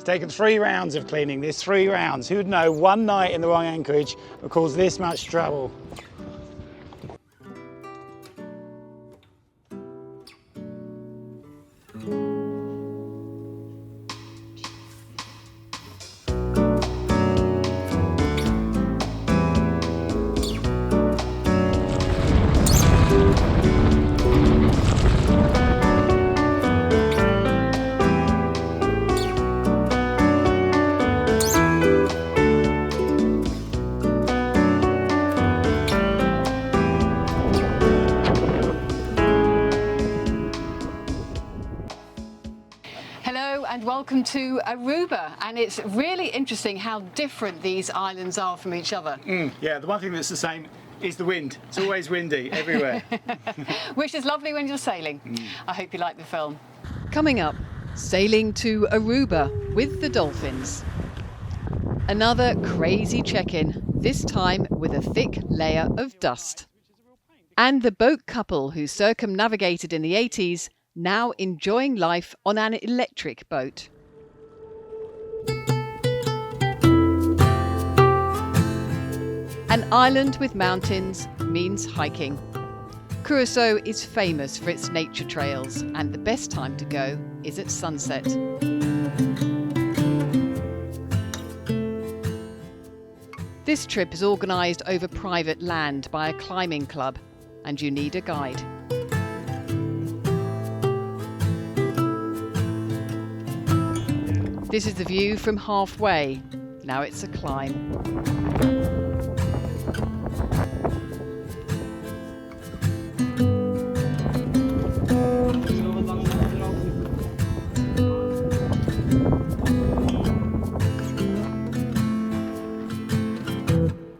It's taken 3 rounds of cleaning this, 3 rounds. Who'd know one night in the wrong anchorage would cause this much trouble? And welcome to Aruba, and it's really interesting how different these islands are from each other. Yeah, the one thing that's the same is the wind. It's always windy everywhere. Which is lovely when you're sailing. I hope you like the film. Coming up, sailing to Aruba with the dolphins. Another crazy check-in, this time with a thick layer of dust. And the boat couple who circumnavigated in the 80s now enjoying life on an electric boat. An island with mountains means hiking. Curaçao is famous for its nature trails, and the best time to go is at sunset. This trip is organised over private land by a climbing club, and you need a guide. This is the view from halfway. Now it's a climb.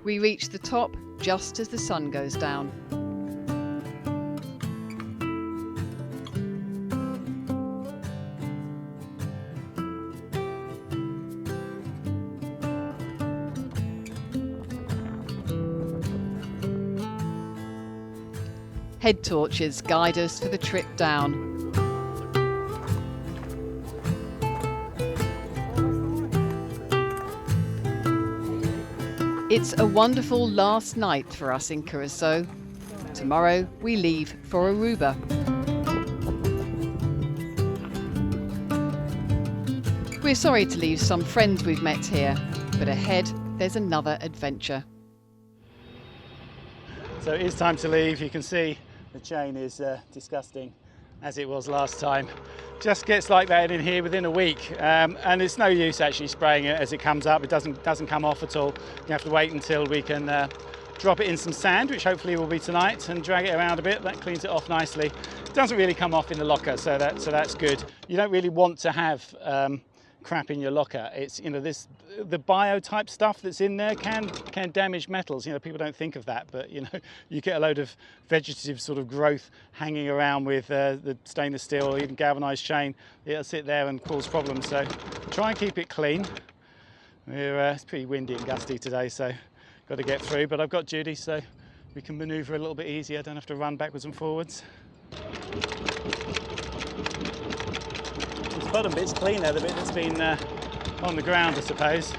We reach the top just as the sun goes down. Head torches guide us for the trip down. It's a wonderful last night for us in Curaçao. Tomorrow we leave for Aruba. We're sorry to leave some friends we've met here, but ahead there's another adventure. So it is time to leave. You can see the chain is disgusting as it was last time. Just gets like that in here within a week, and it's no use actually spraying it as it comes up. It doesn't come off at all. You have to wait until we can drop it in some sand, which hopefully will be tonight, and drag it around a bit. That cleans it off nicely. It doesn't really come off in the locker, so that's good. You don't really want to have crap in your locker. It's, you know, the bio type stuff that's in there can damage metals. You know, people don't think of that, but you know, you get a load of vegetative sort of growth hanging around with the stainless steel or even galvanized chain. It'll sit there and cause problems. So try and keep it clean. It's pretty windy and gusty today, so got to get through. But I've got Judy, so we can maneuver a little bit easier. I don't have to run backwards and forwards. Bottom bit's cleaner, the bit that's been on the ground, I suppose.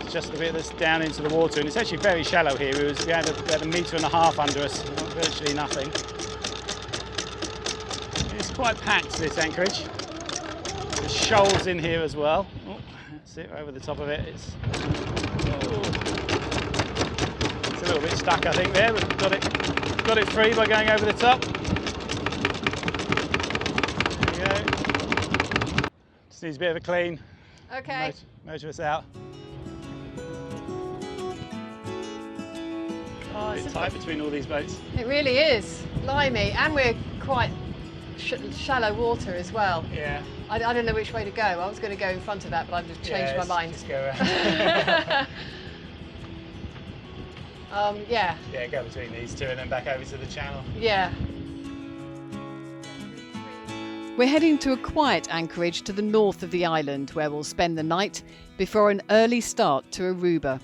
It's just the bit that's down into the water, and it's actually very shallow here. We had 1.5 meters under us, virtually nothing. It's quite packed, this anchorage. There's shoals in here as well. Oh, that's it, over the top of it. It's a little bit stuck, I think, there. We've got it free by going over the top. Needs a bit of a clean. Okay. Motor us out. Oh, it's tight between all these boats. It really is. Limey, and we're quite shallow water as well. Yeah. I don't know which way to go. I was going to go in front of that, but I've just changed my mind. Just go around. Yeah. Yeah, go between these two and then back over to the channel. Yeah. We're heading to a quiet anchorage to the north of the island where we'll spend the night before an early start to Aruba.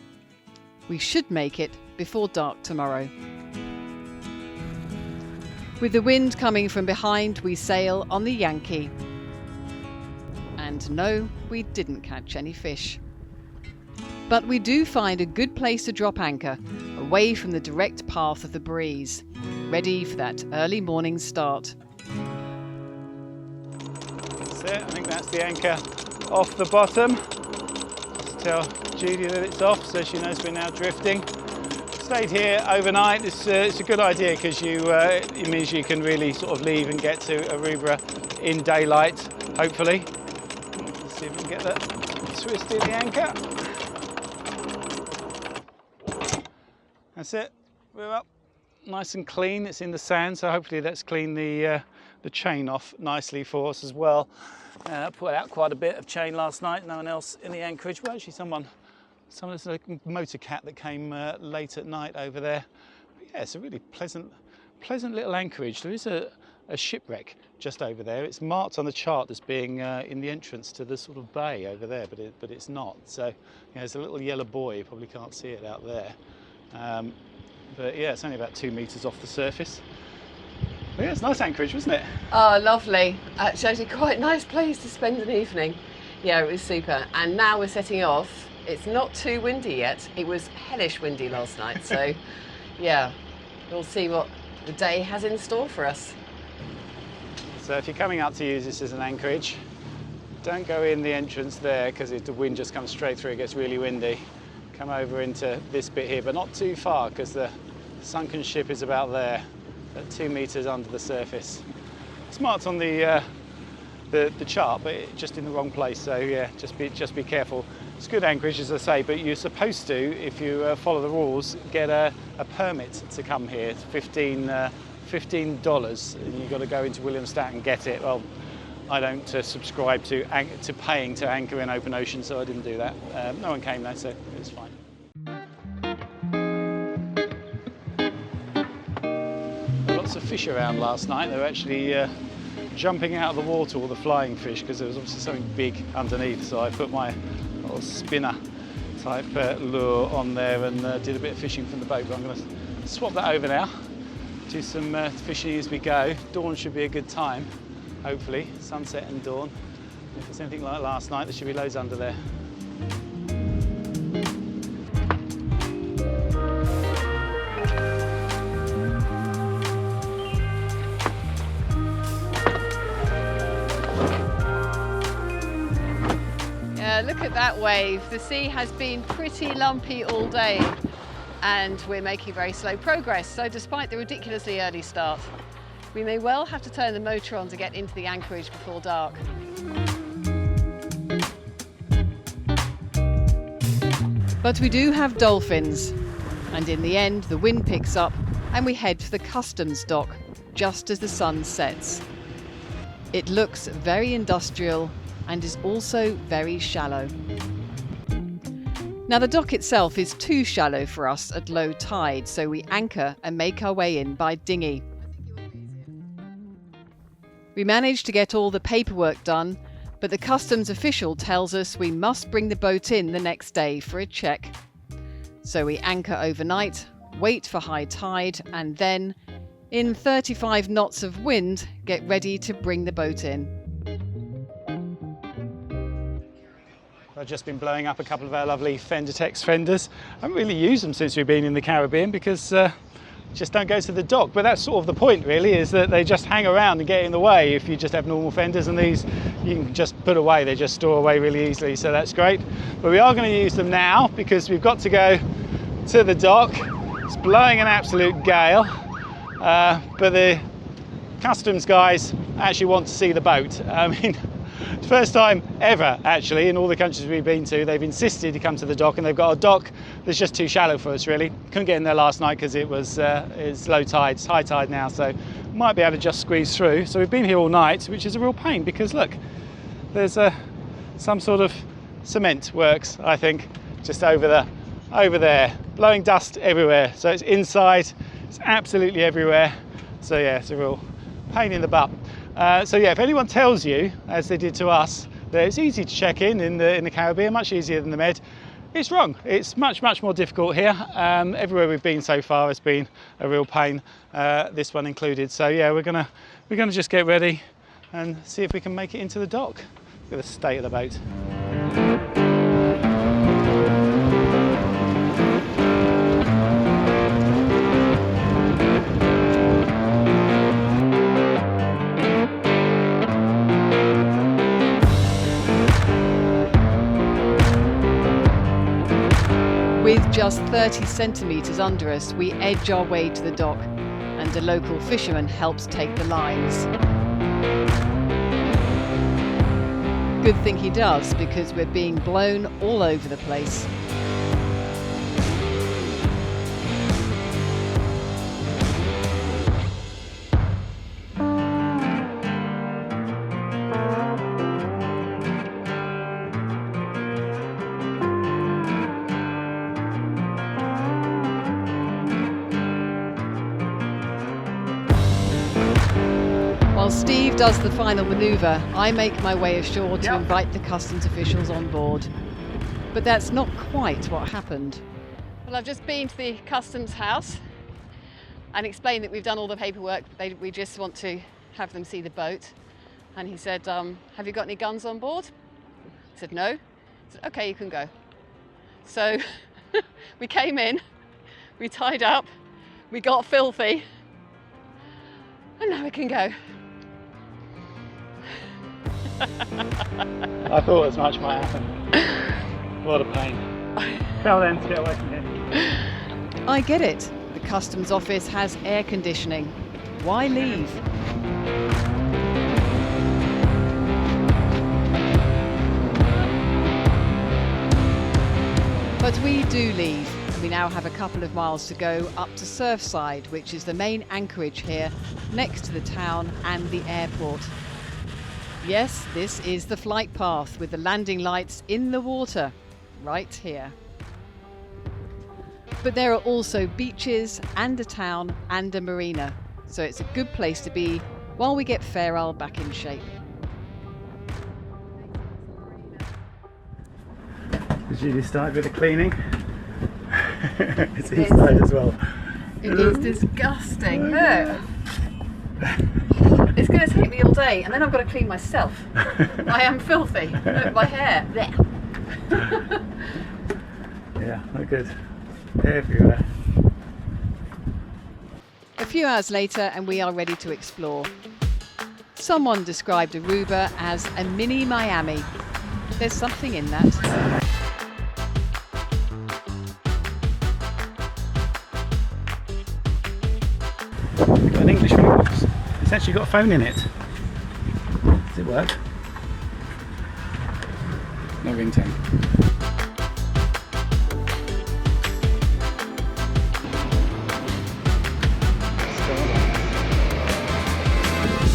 We should make it before dark tomorrow. With the wind coming from behind, we sail on the Yachty. And And no, we didn't catch any fish. But we do find a good place to drop anchor, away from the direct path of the breeze, ready for that early morning start. That's it, I think that's the anchor off the bottom. Just tell Judy that it's off so she knows we're now drifting. Stayed here overnight. It's a good idea because it means you can really sort of leave and get to Aruba in daylight, hopefully. Let's see if we can get that twist in the anchor. That's it, we're up. Nice and clean, it's in the sand, so hopefully that's cleaned the chain off nicely for us as well. Put out quite a bit of chain last night, no one else in the anchorage. Well, actually someone's a motor cat that came late at night over there. But yeah, it's a really pleasant little anchorage. There is a shipwreck just over there. It's marked on the chart as being in the entrance to the sort of bay over there, but it's not. So yeah, there's a little yellow buoy, you probably can't see it out there. But yeah, it's only about 2 meters off the surface. But yeah, it's a nice anchorage, wasn't it? Oh, lovely. It's actually quite a nice place to spend an evening. Yeah, it was super. And now we're setting off. It's not too windy yet. It was hellish windy last night. So yeah, we'll see what the day has in store for us. So if you're coming out to use this as an anchorage, don't go in the entrance there because the wind just comes straight through, it gets really windy. Come over into this bit here, but not too far because the sunken ship is about there, at 2 meters under the surface. It's marked on the chart, but just in the wrong place. So yeah, just be careful. It's good anchorage, as I say, but you're supposed to, if you follow the rules, get a permit to come here. It's $15, and you've got to go into Williamstown and get it. Well, I don't subscribe to paying to anchor in open ocean, so I didn't do that. No one came though, so it was fine. There were lots of fish around last night. They were actually jumping out of the water, all the flying fish, because there was obviously something big underneath. So I put my little spinner type lure on there and did a bit of fishing from the boat. But I'm going to swap that over now, do some fishing as we go. Dawn should be a good time. Hopefully, sunset and dawn. If it's anything like last night, there should be loads under there. Yeah, look at that wave. The sea has been pretty lumpy all day and we're making very slow progress. So despite the ridiculously early start, we may well have to turn the motor on to get into the anchorage before dark. But we do have dolphins, and in the end the wind picks up and we head for the customs dock just as the sun sets. It looks very industrial and is also very shallow. Now the dock itself is too shallow for us at low tide, so we anchor and make our way in by dinghy. We managed to get all the paperwork done, but the customs official tells us we must bring the boat in the next day for a check. So we anchor overnight, wait for high tide, and then, in 35 knots of wind, get ready to bring the boat in. I've just been blowing up a couple of our lovely Fendertex fenders. I haven't really used them since we've been in the Caribbean because just don't go to the dock, but that's sort of the point really, is that they just hang around and get in the way if you just have normal fenders, and these you can just put away, they just store away really easily, so that's great. But we are going to use them now because we've got to go to the dock. It's blowing an absolute gale, but the customs guys actually want to see the boat. I mean, first time ever actually in all the countries we've been to, they've insisted to come to the dock, and they've got a dock that's just too shallow for us really. Couldn't get in there last night because it's low tide, it's high tide now, so might be able to just squeeze through. So we've been here all night, which is a real pain because look, there's some sort of cement works, I think, just over there, blowing dust everywhere. So it's inside, it's absolutely everywhere. So yeah, it's a real pain in the butt. So yeah, if anyone tells you, as they did to us, that it's easy to check in the Caribbean, much easier than the Med, it's wrong. It's much more difficult here. Everywhere we've been so far has been a real pain, this one included. So yeah, we're gonna just get ready and see if we can make it into the dock. Look at the state of the boat. With just 30 centimetres under us, we edge our way to the dock, and a local fisherman helps take the lines. Good thing he does, because we're being blown all over the place. While Steve does the final manoeuvre, I make my way ashore to invite the customs officials on board. But that's not quite what happened. Well, I've just been to the customs house and explained that we've done all the paperwork. We just want to have them see the boat. And he said, have you got any guns on board? I said, no. I said, okay, you can go. So we came in, we tied up, we got filthy, and now we can go. I thought as much might happen. What a pain. Tell them to get away from here. I get it. The customs office has air conditioning. Why leave? But we do leave. We now have a couple of miles to go up to Surfside, which is the main anchorage here, next to the town and the airport. Yes, this is the flight path with the landing lights in the water, right here. But there are also beaches and a town and a marina, so it's a good place to be while we get Fair Isle back in shape. Julie started with the cleaning. It's inside as well. It is disgusting. Look. It's going to take me all day, and then I've got to clean myself. I am filthy. Look, my hair. Yeah, not good. Everywhere. A few hours later, and we are ready to explore. Someone described Aruba as a mini Miami. There's something in that. We've got an English ring box. It's actually got a phone in it. Does it work? No ringtone.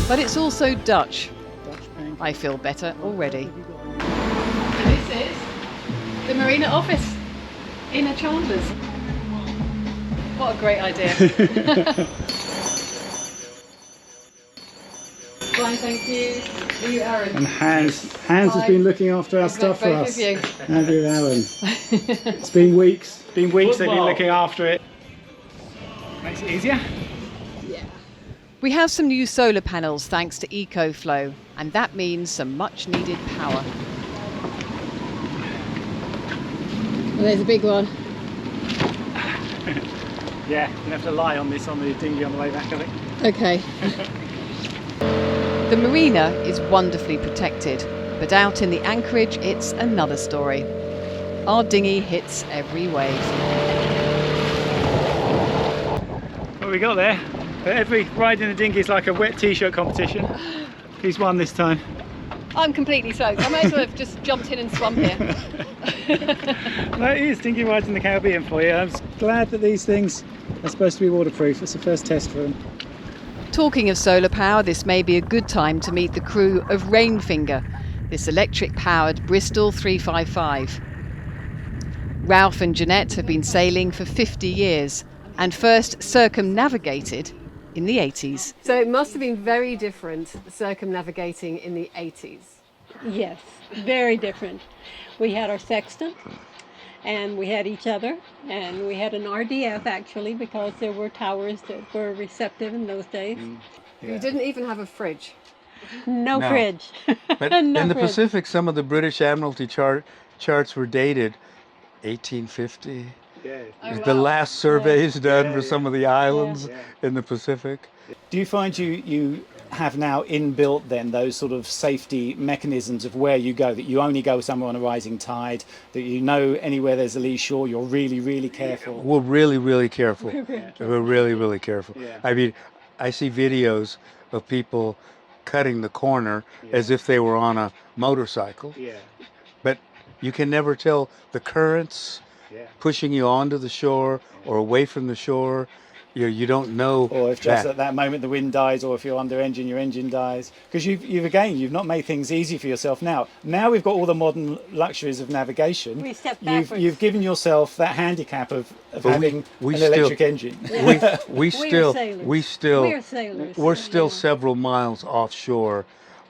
But it's also Dutch. I feel better already. This is the marina office in a Chandler's. What a great idea. Fine, thank you. Are you Aaron? And Hans has been looking after our stuff for us. Andrew and Aaron. It's been weeks. They've been looking after it. Makes it easier. Yeah. We have some new solar panels thanks to EcoFlow, and that means some much needed power. Well, there's a big one. Yeah, you're going to have to lie on this on the dinghy on the way back, I think. Okay. The marina is wonderfully protected, but out in the anchorage it's another story. Our dinghy hits every wave. What we got there? Every ride in the dinghy is like a wet t-shirt competition. Who's won this time? I'm completely soaked. I may as well have just jumped in and swum here. That is dinghy rides in the Caribbean for you. I'm glad that these things are supposed to be waterproof. It's the first test for them. Talking of solar power, this may be a good time to meet the crew of Rainfinger, this electric-powered Bristol 355. Ralph and Jeanette have been sailing for 50 years and first circumnavigated in the 80s. So it must have been very different circumnavigating in the 80s. Yes, very different. We had our sextant, and we had each other, and we had an RDF actually, because there were towers that were receptive in those days. You didn't even have a fridge. No, No. fridge. But No in the fridge. Pacific, some of the British Admiralty charts were dated 1850. Yeah. Oh, The wow. last surveys done Yeah, for yeah. some of the islands Yeah. in the Pacific. Do you find you have now inbuilt then those sort of safety mechanisms of where you go, that you only go somewhere on a rising tide, that you know anywhere there's a lee shore, you're really, really careful? We're really, really careful. We're very careful. We're really, really careful. Yeah. I mean, I see videos of people cutting the corner as Yeah. if they were on a motorcycle, Yeah, but you can never tell the currents yeah. pushing you onto the shore or away from the shore. You don't know Or if just that. at that moment the wind dies, or if you're under engine, your engine dies. Because you've not made things easy for yourself now. Now we've got all the modern luxuries of navigation. We step You've backwards. given yourself that handicap of But we- having we an still- electric engine. we still sailors. we still We're sailors. we're still Yeah. several miles offshore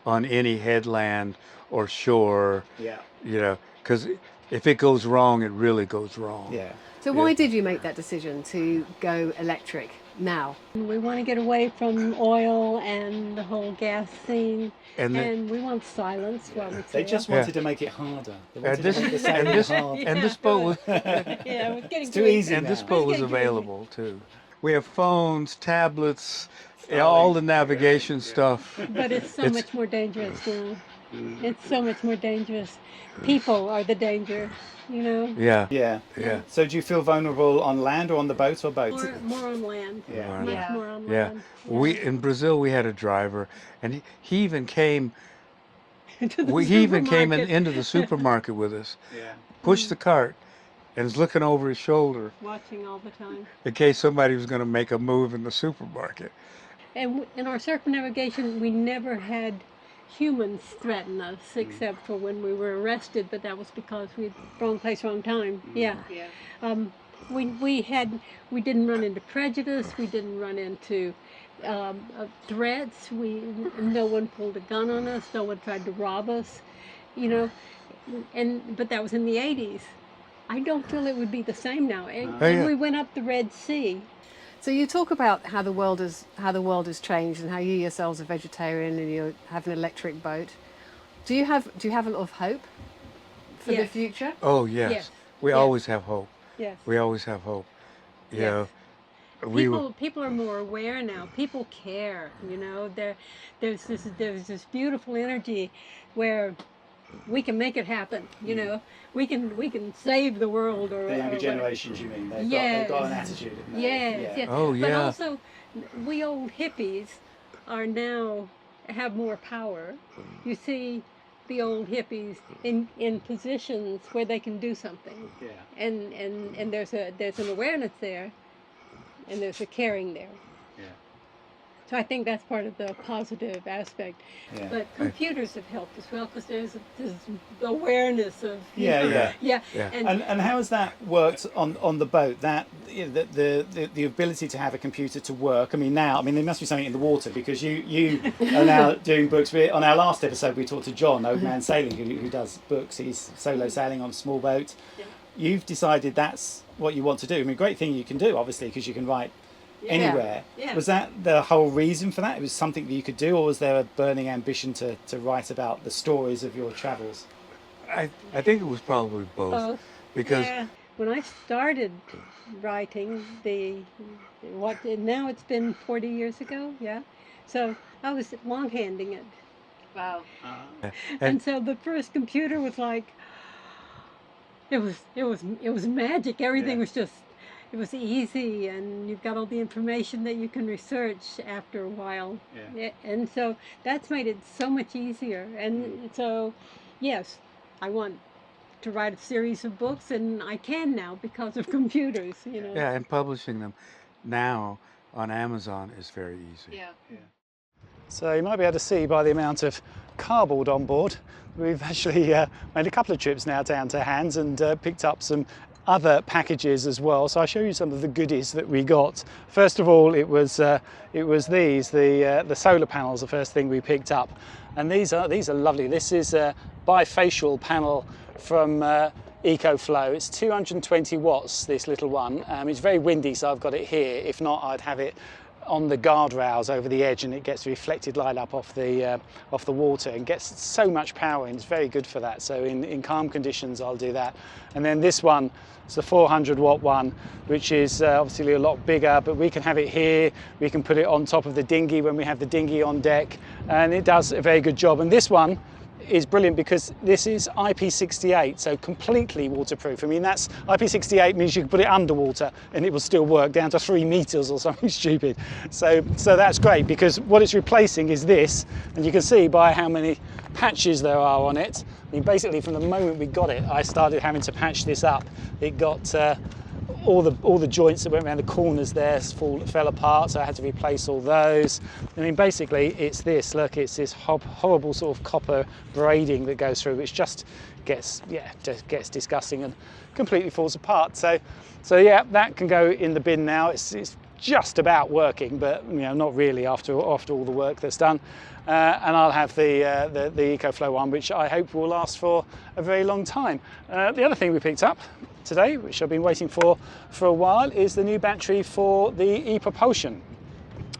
on any headland or shore, Yeah, because if it goes wrong, it really goes wrong. yeah. So why did you make that decision to go electric now? We want to get away from oil and the whole gas scene, And and, the- we want silence while we They sail. just wanted to make it harder. They wanted this- to make the and sailing this- hard. And this boat was Yeah, it was getting It's too easy. and this now. boat was Getting available too. We have phones, tablets, all the navigation stuff. But it's so It's- much more dangerous now. It's so much more dangerous. People are the danger, Yeah, Yeah. yeah. So do you feel vulnerable on land or on the boat or both? More on land. Yeah. Much Yeah. more on Yeah, land. in Brazil we had a driver, and he even came. To the He even came supermarket, into the supermarket with us, Yeah. pushed the cart, and was looking over his shoulder watching all the time. in case somebody was going to make a move in the supermarket. And in our circumnavigation, we never had humans threaten us, except for when we were arrested. But that was because we wrong place, wrong time. Yeah. We didn't run into prejudice. We didn't run into threats. No one pulled a gun on us. No one tried to rob us. But that was in the 80s. I don't feel it would be the same now. And yeah. we went up the Red Sea. So you talk about how the world has changed, and how you yourselves are vegetarian and you have an electric boat. Do you have a lot of hope for the Yes. future? Oh yes, Yes. we Yes. always have hope. Yes. We always have hope. You Yes. know, we were- People are more aware now. People care. There's this beautiful energy where we can make it happen. We can save the world. Or The younger or whatever. generations, you mean? They've Yes. got an attitude. haven't they? Yes, Yeah. yes. Oh, But yeah. also, we old hippies are now have more power. You see the old hippies in positions where they can do something, Yeah. and there's an awareness there, and there's a caring there. Yeah. So I think that's part of the positive aspect. Yeah. But computers have helped as well, because there's this awareness of Yeah. yeah. Yeah. And how has that worked on the boat? That the ability to have a computer to work. I mean, there must be something in the water, because you are now doing books. On our last episode, we talked to John, Old Man Sailing, who does books. He's solo sailing on a small boat. Yeah. You've decided that's what you want to do. I mean, great thing you can do, obviously, because you can write anywhere. Yeah. Was that the whole reason for that? It was something that you could do, or was there a burning ambition to write about the stories of your travels? I think it was probably both. Both. Because Yeah. When I started writing now it's been 40 years ago, yeah. So I was longhanding it. Wow. And so the first computer was like, it was magic. Everything Yeah. was just, it was easy, and you've got all the information that you can research after a while. Yeah. And so that's made it so much easier. And so, yes, I want to write a series of books, and I can now because of computers, yeah, and publishing them now on Amazon is very easy. Yeah. So you might be able to see by the amount of cardboard on board, we've actually made a couple of trips now down to Hands and picked up some other packages as well. So I'll show you some of the goodies that we got. First of all, it was these, the solar panels, the first thing we picked up. And these are lovely. This is a bifacial panel from EcoFlow. It's 220 watts, this little one. It's very windy, so I've got it here. If not, I'd have it on the guardrails over the edge, and it gets reflected light up off the water and gets so much power, and it's very good for that. So in calm conditions I'll do that. And then this one, it's the 400 watt one, which is obviously a lot bigger, but we can have it here, we can put it on top of the dinghy when we have the dinghy on deck, and it does a very good job. And this one is brilliant because this is IP68, so completely waterproof. I mean, that's IP68 means you can put it underwater and it will still work down to 3 meters or something stupid. So that's great, because what it's replacing is this, and you can see by how many patches there are on it. I mean, basically from the moment we got it, I started having to patch this up. It got all the joints that went around the corners there fell apart, so I had to replace all those. I mean, basically it's this, look, it's this horrible sort of copper braiding that goes through, which just gets disgusting and completely falls apart. So yeah, that can go in the bin now. It's just about working, but you know, not really after all the work that's done. And I'll have the EcoFlow one, which I hope will last for a very long time. The other thing we picked up today, which I've been waiting for a while, is the new battery for the e-propulsion.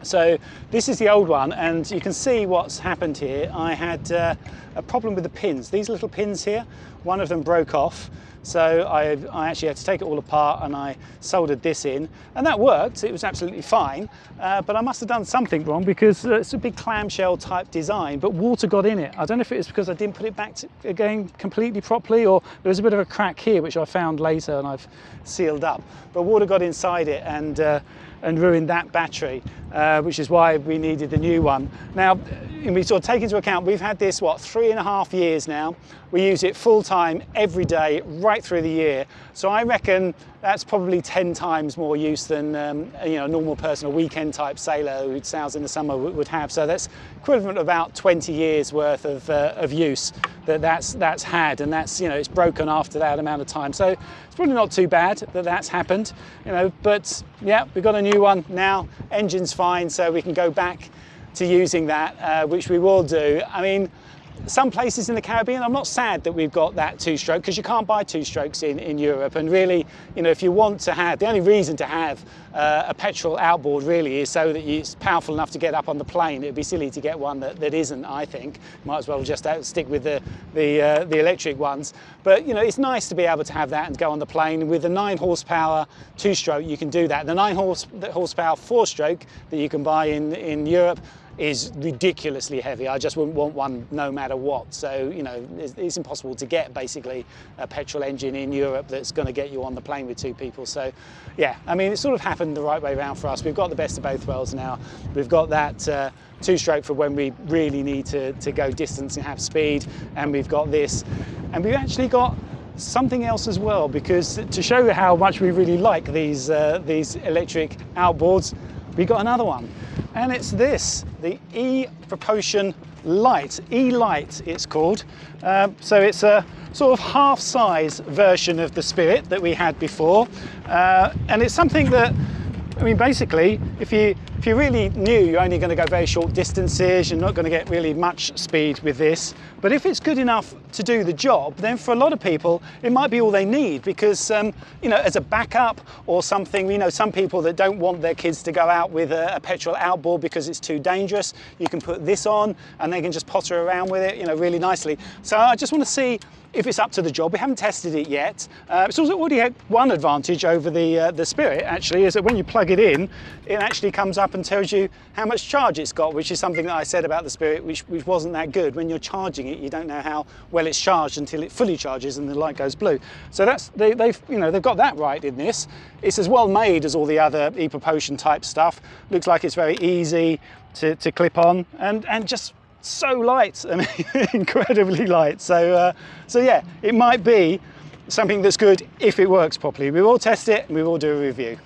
So this is the old one, and you can see what's happened here. I had a problem with the pins. These little pins here, one of them broke off. So I actually had to take it all apart, and I soldered this in, and that worked. It was absolutely fine, but I must have done something wrong, because it's a big clamshell type design, but water got in it. I don't know if it was because I didn't put it back again completely properly, or there was a bit of a crack here, which I found later and I've sealed up. But water got inside it and ruined that battery, which is why we needed the new one. Now, we sort of take into account, we've had this, 3.5 years now. We use it full time, every day, right through the year. So I reckon that's probably 10 times more use than you know, a normal person, a weekend type sailor who sails in the summer would have. So that's equivalent to about 20 years worth of use that's had, and that's, you know, it's broken after that amount of time. So it's probably not too bad that that's happened, you know, but yeah, we've got a new one now, engine's fine, so we can go back to using that, which we will do. I mean, some places in the Caribbean, I'm not sad that we've got that 2-stroke, because you can't buy 2-strokes in Europe. And really, you know, if you want to have, the only reason to have a petrol outboard really is so that it's powerful enough to get up on the plane. It'd be silly to get one that isn't, I think. Might as well just stick with the electric ones. But, you know, it's nice to be able to have that and go on the plane. With the 9 horsepower 2-stroke, you can do that. The 9 horsepower 4-stroke that you can buy in Europe is ridiculously heavy. I just wouldn't want one no matter what. So, you know, it's impossible to get basically a petrol engine in Europe that's going to get you on the plane with 2 people. So yeah, I mean, it sort of happened the right way around for us. We've got the best of both worlds now. We've got that 2-stroke for when we really need to go distance and have speed, and we've got this, and we've actually got something else as well, because to show how much we really like these electric outboards, we got another one, and it's this, the E-Propulsion Light, E-Light it's called. So it's a sort of half-size version of the Spirit that we had before, and it's something that, I mean, basically, if you're really new, you're only going to go very short distances, you're not going to get really much speed with this. But if it's good enough to do the job, then for a lot of people, it might be all they need, because, you know, as a backup or something, you know, some people that don't want their kids to go out with a petrol outboard because it's too dangerous, you can put this on and they can just potter around with it, you know, really nicely. So I just want to see if it's up to the job. We haven't tested it yet. It's also already had one advantage over the Spirit, actually, is that when you plug it in, it actually comes up and tells you how much charge it's got, which is something that I said about the Spirit, which wasn't that good. When you're charging it, you don't know how well it's charged until it fully charges and the light goes blue. So that's they've got that right in this. It's as well made as all the other e-propulsion type stuff. Looks like it's very easy to clip on, and just so light, I mean, incredibly light. So yeah, it might be something that's good if it works properly. We will test it and we will do a review.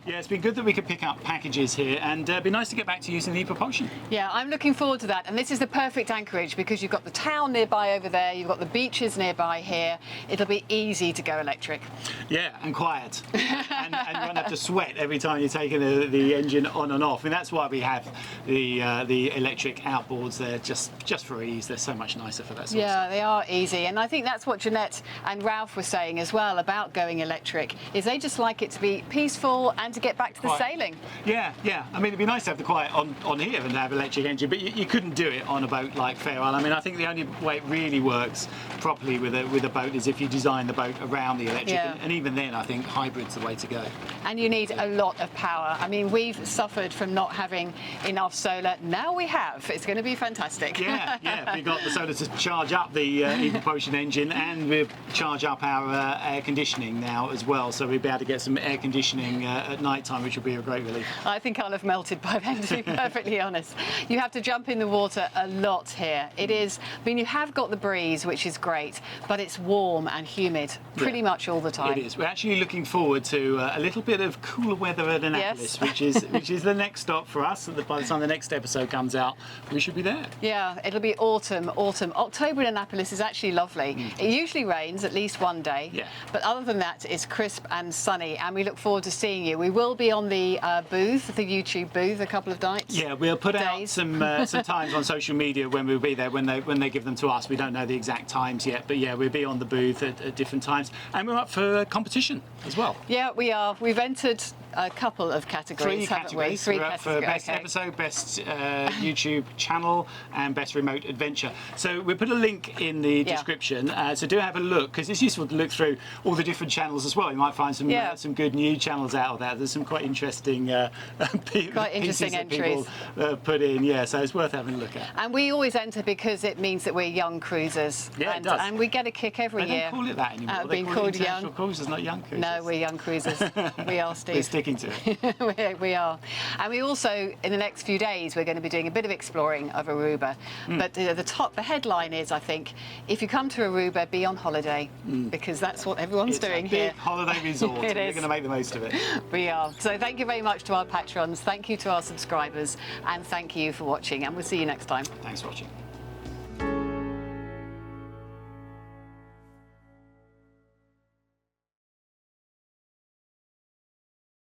Yeah, it's been good that we could pick up packages here, and it'd be nice to get back to using the e-propulsion. Yeah, I'm looking forward to that. And this is the perfect anchorage, because you've got the town nearby over there, you've got the beaches nearby here. It'll be easy to go electric. Yeah, and quiet. and you won't have to sweat every time you're taking the engine on and off. And that's why we have the electric outboards there, just for ease. They're so much nicer for that sort of stuff. They are easy. And I think that's what Jeanette and Ralph were saying as well about going electric, is they just like it to be peaceful and to get back to the sailing. Yeah. I mean, it'd be nice to have the quiet on here and have electric engine, but you couldn't do it on a boat like Fair Isle. I mean, I think the only way it really works properly with a boat is if you design the boat around the electric, and even then, I think hybrid's the way to go. And you need a lot of power. I mean, we've suffered from not having enough solar. Now we have. It's going to be fantastic. Yeah. We've got the solar to charge up the e-propulsion engine, and we'll charge up our air conditioning now as well. So we'll be able to get some air conditioning at night time, which will be a great relief. I think I'll have melted by then, to be perfectly honest. You have to jump in the water a lot here. It is, I mean, you have got the breeze, which is great, but it's warm and humid pretty much all the time. It is. We're actually looking forward to a little bit of cooler weather at Annapolis, which is the next stop for us. By the time the next episode comes out, we should be there. Yeah, it'll be autumn. October in Annapolis is actually lovely. It usually rains at least one day, but other than that, it's crisp and sunny, and we look forward to seeing you. We will be on the booth, the YouTube booth, a couple of nights. Yeah, we'll put out some times on social media when we'll be there, when they give them to us. We don't know the exact times yet, but yeah, we'll be on the booth at different times, and we're up for competition as well. Yeah, we are. We've entered a couple of categories, haven't we? We're up for best episode, best YouTube channel, and best remote adventure. So we'll put a link in the description, so do have a look, because it's useful to look through all the different channels as well. You might find some good new channels out of that. There's some quite interesting pieces that people put in, so it's worth having a look at. And we always enter because it means that we're young cruisers. Yeah, it does. And we get a kick every year. They don't call it that anymore. Being called international cruisers, not young cruisers. No, we're young cruisers. We are, Steve. We're sticking to it. we are. And we also, in the next few days, we're going to be doing a bit of exploring of Aruba. But the headline is, I think, if you come to Aruba, be on holiday, because that's what everyone's doing here. It's a big holiday resort. We're going to make the most of it. We are. So thank you very much to our patrons. Thank you to our subscribers. And thank you for watching. And we'll see you next time. Thanks for watching.